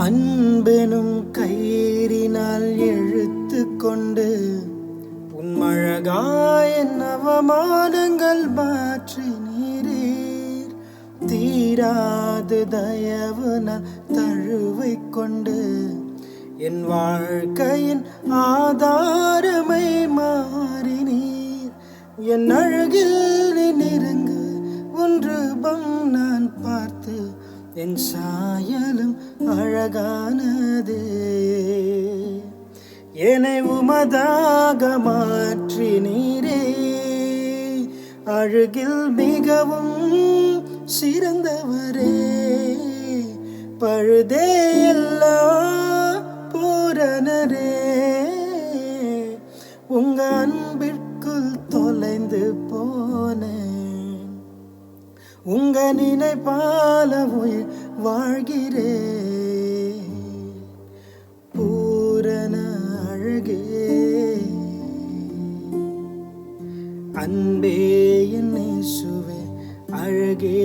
அன்பெனும் கயிறினால் இழுத்து கொண்டு உன் அழகாய அவமானங்கள் மாற்றி நீரீர். தீராது தயவு நான் தழுவை கொண்டு என் வாழ்க்கையின் ஆதாரமை மாறினீர். என் அழகில் நீ நெருங்கு உன் ரூபம் நான் பார்த்து என் சாயலும் அழகானது. என்னை உமதாக மாற்றி நீரே அழகில் மிகவும் சிறந்தவரே. பழுதே எல்லா பூரணரே, உங்க அன்பிற்குள் தொலைந்து போனேன். உங்க நினைப்பால உயிர் வாழ்கிறே. பூரண அழகே, அன்பே என் இயேசுவே, அழகே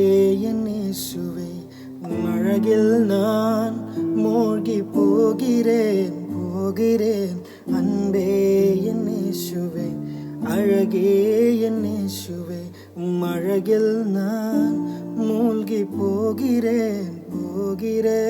என் இயேசுவே, உன் அழகில் நான் மூழ்கி போகிறேன் போகிறேன். அன்பே என் இயேசுவே, அழகே என் இயேசுவே, உம் அழகில் நான் மூழ்கி போகிறேன் போகிறேன்.